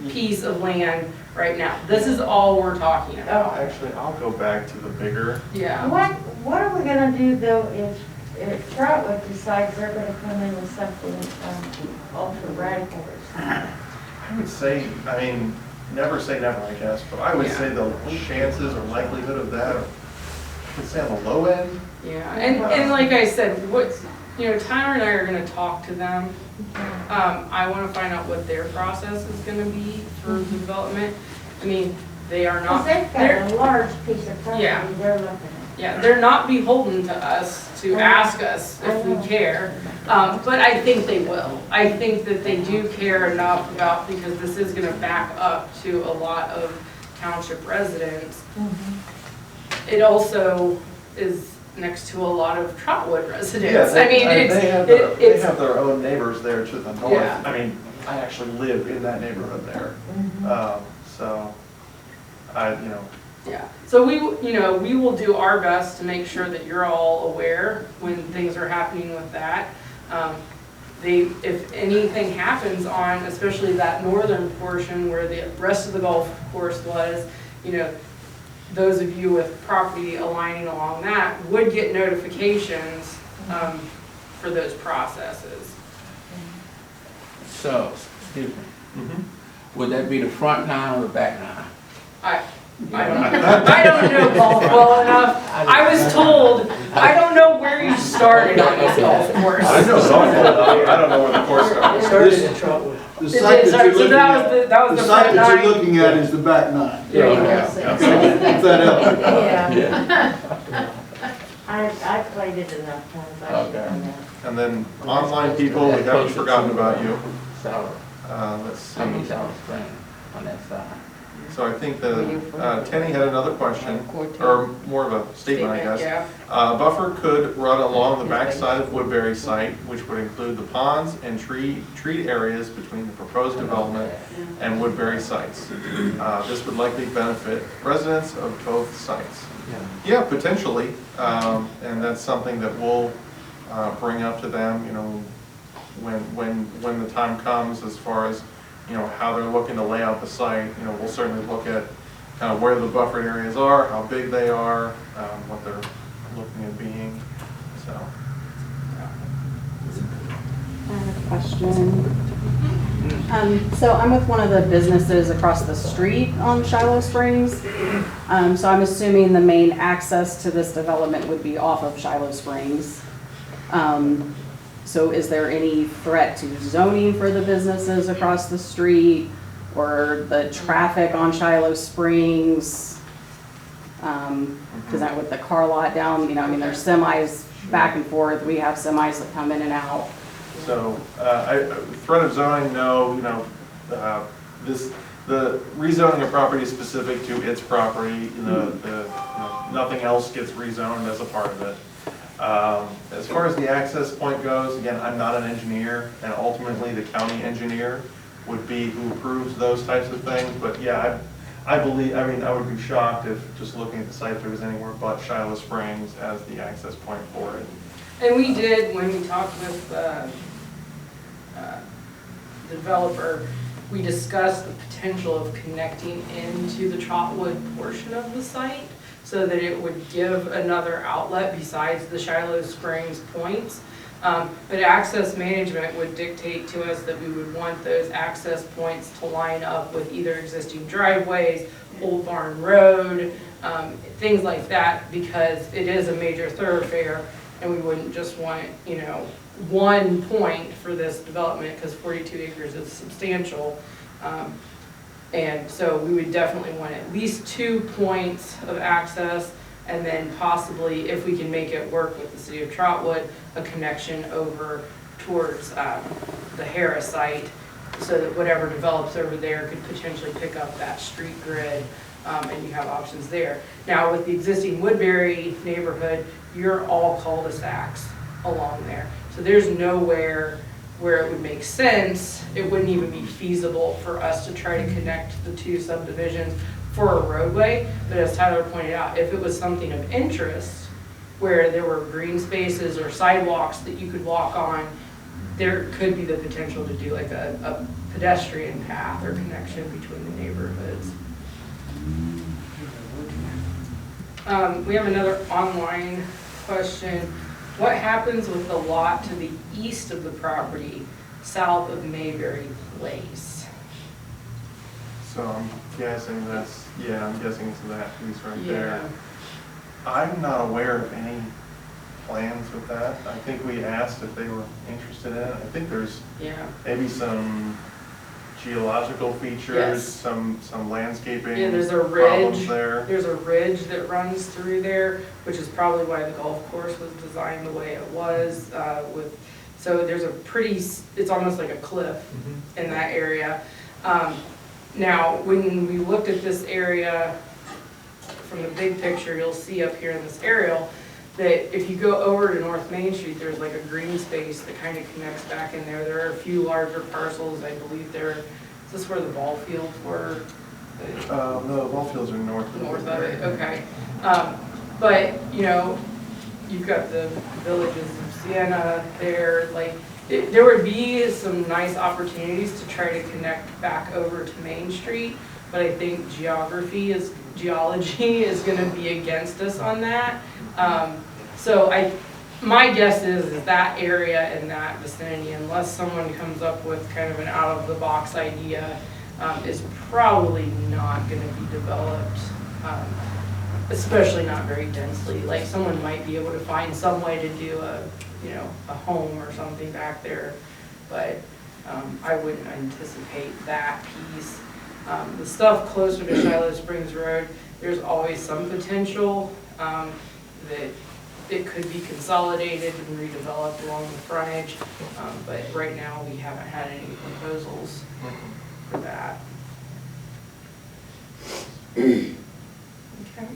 piece of land right now. This is all we're talking about. Actually, I'll go back to the bigger. Yeah. What are we gonna do though if Trotwood decides they're gonna come in with something ultra radical or something? I would say, I mean, never say never, I guess, but I would say the chances or likelihood of that, I would say on the low end. Yeah, and like I said, you know, Tyler and I are gonna talk to them. I wanna find out what their process is gonna be for the development. I mean, they are not. Because they've got a large piece of property Yeah. they're looking at. Yeah, they're not beholden to us to ask us if we care, but I think they will. I think that they do care enough about, because this is gonna back up to a lot of township residents. It also is next to a lot of Trotwood residents. I mean, they have their own neighbors there to the north. Yeah. I mean, I actually live in that neighborhood there. So, yeah, so we will do our best to make sure that you're all aware when things are happening with that. If anything happens on, especially that northern portion where the rest of the golf course was, you know, those of you with property aligning along that would get notifications for those processes. So, excuse me, would that be the front nine or the back nine? I don't know golf well enough. I was told, I don't know where you started on this golf course. I know softball, I don't know where the course starts. Started in Trotwood. The site that you're So looking that at, was the the site front that nine. you're looking at is the back nine. There you go. If that helps. Yeah. I played it enough times. I should Okay. know that. And then online people, we haven't forgotten about you. South, Let's how many see. South Spring on that side? So I think Tenny had another question, or more of a statement, I guess. Yeah. Buffer could run along the backside of Woodbury site, which would include the ponds and tree areas between the proposed development and Woodbury sites. This would likely benefit residents of both sites. Yeah, potentially, and that's something that we'll bring up to them, you know, when the time comes, as far as, you know, how they're looking to lay out the site. You know, we'll certainly look at kind of where the buffered areas are, how big they are, what they're looking at being, so. I have a question. So I'm with one of the businesses across the street on Shiloh Springs. So I'm assuming the main access to this development would be off of Shiloh Springs. So is there any threat to zoning for the businesses across the street or the traffic on Shiloh Springs? Because that with the car lot down, you know, I mean, there's semis back and forth. We have semis that come in and out. So, threat of zoning, no, you know, the rezoning of property is specific to its property. You know, nothing else gets rezoned as a part of it. As far as the access point goes, again, I'm not an engineer, and ultimately the county engineer would be who approves those types of things. But yeah, I believe, I mean, I would be shocked if just looking at the site, there was anywhere but Shiloh Springs as the access point for it. And we did, when we talked with the developer, we discussed the potential of connecting into the Trotwood portion of the site, so that it would give another outlet besides the Shiloh Springs points. But access management would dictate to us that we would want those access points to line up with either existing driveways, Old Barn Road, things like that, because it is a major thoroughfare, and we wouldn't just want, you know, one point for this development, because 42 acres is substantial. And so we would definitely want at least 2 points of access, and then possibly, if we can make it work with the city of Trotwood, a connection over towards the Hara site, so that whatever develops over there could potentially pick up that street grid, and you have options there. Now, with the existing Woodbury neighborhood, you're all cul-de-sacs along there. So there's nowhere where it would make sense, it wouldn't even be feasible for us to try to connect the 2 subdivisions for a roadway. But as Tyler pointed out, if it was something of interest, where there were green spaces or sidewalks that you could walk on, there could be the potential to do like a pedestrian path or connection between the neighborhoods. We have another online question. What happens with the lot to the east of the property, south of Mayberry Place? So I'm guessing I'm guessing it's that piece right Yeah. there. I'm not aware of any plans with that. I think we asked if they were interested in it. I think there's Yeah. maybe some geological features, Yes. some landscaping Yeah, there's a problems ridge. there. There's a ridge that runs through there, which is probably why the golf course was designed the way it was. So there's a pretty, it's almost like a cliff in that area. Now, when we looked at this area from the big picture, you'll see up here in this aerial that if you go over to North Main Street, there's like a green space that kind of connects back in there. There are a few larger parcels, I believe is this where the ball fields were? No, the ball fields are north of North of it, there. okay. But, you know, you've got the villages of Sienna there, like, there would be some nice opportunities to try to connect back over to Main Street, but I think geology is gonna be against us on that. So my guess is that area in that vicinity, unless someone comes up with kind of an out-of-the-box idea, is probably not gonna be developed, especially not very densely. Like, someone might be able to find some way to do a home or something back there, but I wouldn't anticipate that piece. The stuff closer to Shiloh Springs Road, there's always some potential that it could be consolidated and redeveloped along the frontage, but right now we haven't had any proposals for that. Okay.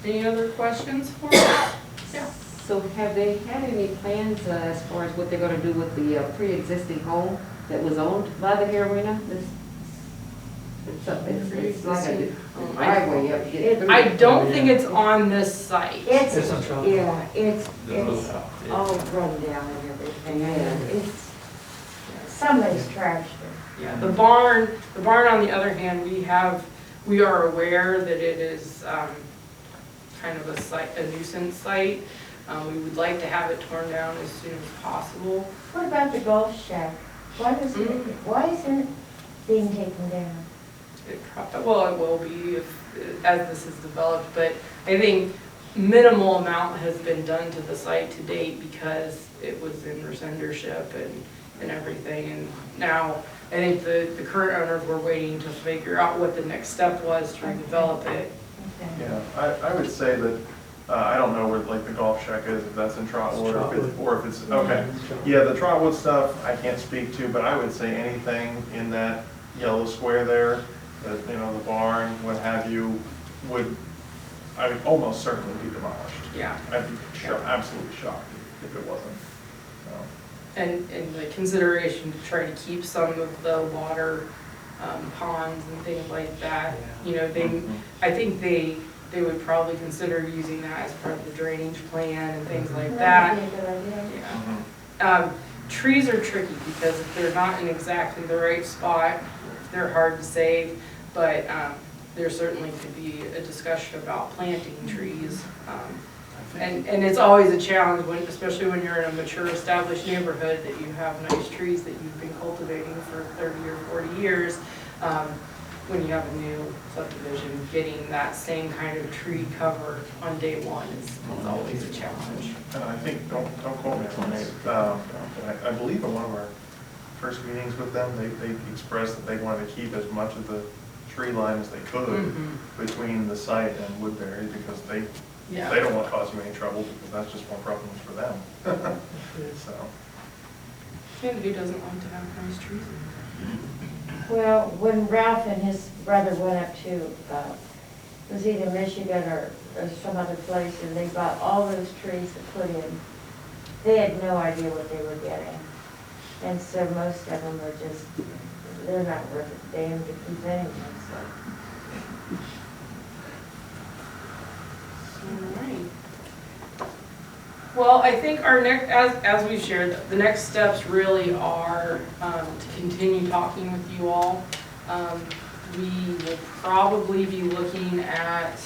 Any other questions for us? Yeah. So have they had any plans as far as what they're gonna do with the pre-existing home that was owned by the Arena? It's like a driveway up there. I don't think it's on this site. It's on Trump. Yeah, it's The blue house, yeah. all run down and everything, Yeah. and it's, somebody's trashed it. Yeah, the barn on the other hand, we are aware that it is kind of a nuisance site. We would like to have it torn down as soon as possible. What about the golf shack? Why isn't it being taken down? It will be as this is developed, but I think minimal amount has been done to the site to date because it was in recensorship and everything. And now I think the current owners were waiting to figure out what the next step was to redevelop it. Okay. Yeah, I would say that, I don't know where like the golf shack is, if that's in Trotwood or if it's, okay. Yeah, the Trotwood stuff I can't speak to, but I would say anything in that yellow square there, the barn, what have you, I would almost certainly be demolished. Yeah. I'd be absolutely shocked if it wasn't. So. And the consideration to try to keep some of the water ponds and things like that. You know, I think they would probably consider using that as part of the drainage plan and things like that. That'd be a good idea. Yeah. Trees are tricky because if they're not in exactly the right spot, they're hard to save. But there certainly could be a discussion about planting trees. And it's always a challenge, when, especially when you're in a mature, established neighborhood, that you have nice trees that you've been cultivating for 30 or 40 years. When you have a new subdivision, getting that same kind of tree cover on day one is always a challenge. And I think, don't quote me on it, I believe in one of our first meetings with them, they expressed that they wanted to keep as much of the tree line as they could between the site and Woodbury, because they don't want to cause you any trouble, because that's just more problems for them. So. And who doesn't like to have nice trees in there? Well, when Ralph and his brother went up to, it was either Michigan or some other place, and they bought all those trees to put in, they had no idea what they were getting. And so most of them are just, they're not worth a damn to keep anyway, so. All right. Well, I think our next, as we've shared, the next steps really are to continue talking with you all. We will probably be looking at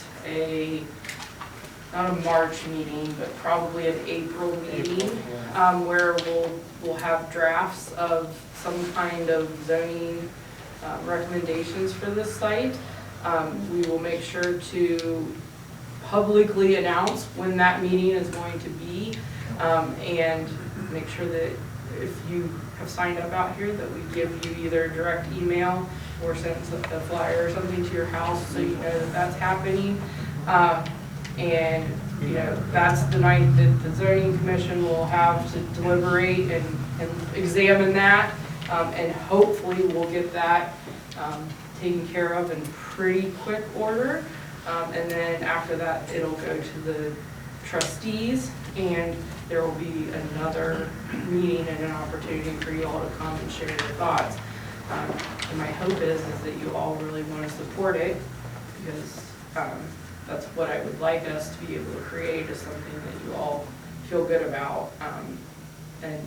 not a March meeting, but probably an April meeting, where we'll have drafts of some kind of zoning recommendations for this site. We will make sure to publicly announce when that meeting is going to be, and make sure that if you have signed up out here, that we give you either a direct email or send a flyer or something to your house so you know that that's happening. And you know, that's the night that the zoning commission will have to deliberate and examine that, and hopefully we'll get that taken care of in pretty quick order. And then after that, it'll go to the trustees, and there will be another meeting and an opportunity for you all to come and share your thoughts. And my hope is that you all really want to support it, because that's what I would like us to be able to create, is something that you all feel good about. And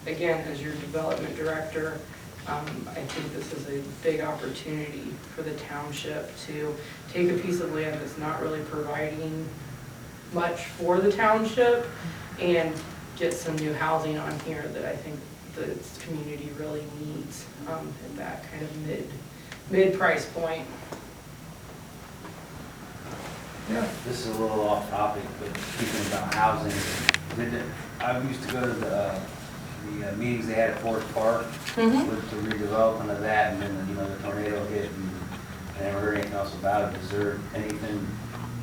again, as your development director, I think this is a big opportunity for the township to take a piece of land that's not really providing much for the township and get some new housing on here that I think the community really needs at that kind of mid price point. Yeah, this is a little off topic, but speaking about housing, I used to go to the meetings they had at Forest Park with the redevelopment of that, and then the tornado hit, and I never heard anything else about it. Is there anything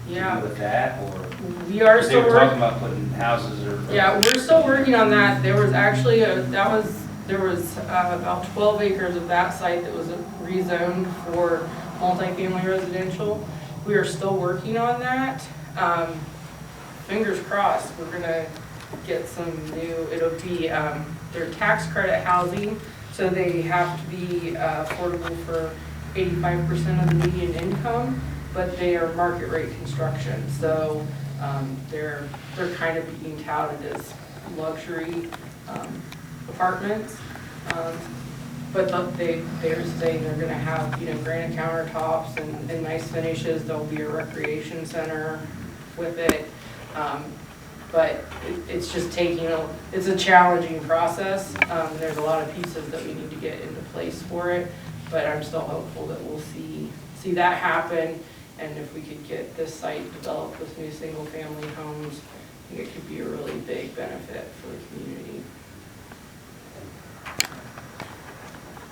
to do with that, or we are still they were talking about putting houses or? Yeah, we're still working on that. There was actually there was about 12 acres of that site that was rezoned for multifamily residential. We are still working on that. Fingers crossed, we're gonna get some new, it'll be, their tax credit housing, so they have to be affordable for 85% of the median income, but they are market rate construction, so they're kind of being touted as luxury apartments. But they're saying they're gonna have, granite countertops and nice finishes. There'll be a recreation center with it. But it's just it's a challenging process. There's a lot of pieces that we need to get into place for it, but I'm still hopeful that we'll see that happen. And if we could get this site developed with new single family homes, I think it could be a really big benefit for the community.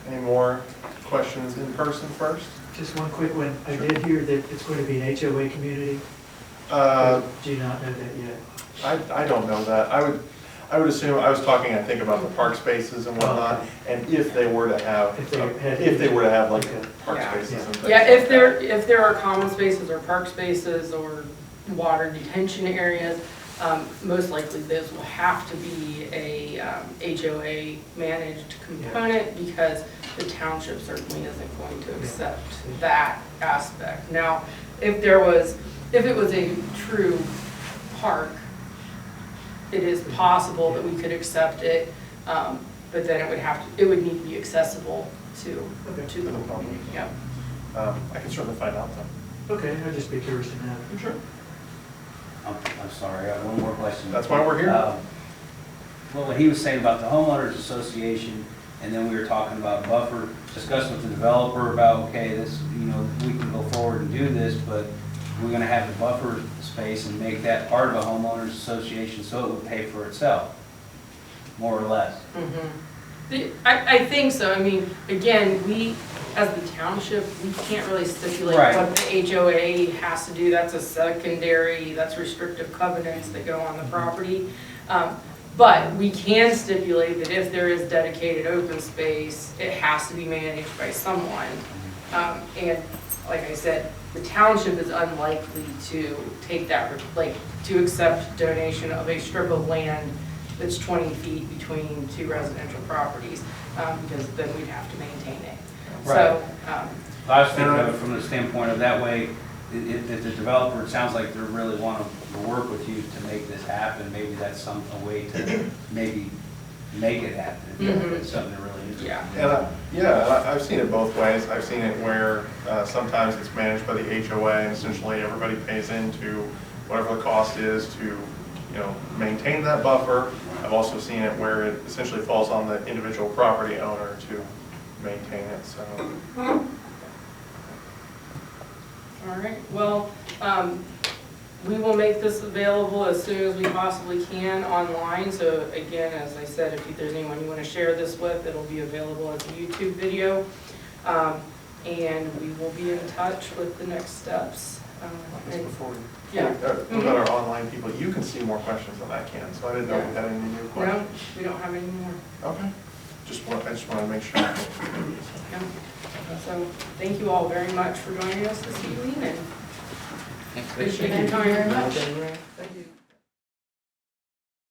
Any more questions in person first? Just one quick one. I did hear that it's going to be an HOA community. Do you not know that yet? I don't know that. I would assume, I was talking, I think, about the park spaces and whatnot, and if they were to have, like park spaces and things. Yeah, like if there are common spaces or park spaces or water detention areas, most likely those will have to be a HOA managed component, because the township certainly isn't going to accept that aspect. Now, if it was a true park, it is possible that we could accept it, but then it would need to be accessible to the community. Yeah. I can certainly find out though. Okay, I'd just be curious to know. Sure. I'm sorry, I have one more question. That's why we're here. Well, what he was saying about the homeowners association, and then we were talking about buffer, discussing with the developer about, okay, this, we can go forward and do this, but we're gonna have the buffer space and make that part of a homeowners association so it would pay for itself, more or less. I think so. I mean, again, we, as the township, we can't really stipulate Right. what the HOA has to do. That's a secondary, that's restrictive covenants that go on the property. But we can stipulate that if there is dedicated open space, it has to be managed by someone. And like I said, the township is unlikely to take that, to accept donation of a strip of land that's 20 feet between two residential properties, because then we'd have to maintain it. So, I was thinking of it from the standpoint of that way, if the developer, it sounds like they really want to work with you to make this happen, maybe that's a way to maybe make it happen. If it's something they're really interested in. And I've seen it both ways. I've seen it where sometimes it's managed by the HOA and essentially everybody pays into whatever the cost is to, maintain that buffer. I've also seen it where it essentially falls on the individual property owner to maintain it, so. all right, well, we will make this available as soon as we possibly can online. So again, as I said, if there's anyone you want to share this with, it'll be available as a YouTube video. And we will be in touch with the next steps. Before we, Yeah. what about our online people? You can see more questions than I can, so I didn't know if we had any new questions. No, we don't have any more. Okay. I just want to make sure. Yeah. So thank you all very much for joining us this evening, and appreciate your time very much. Thank you.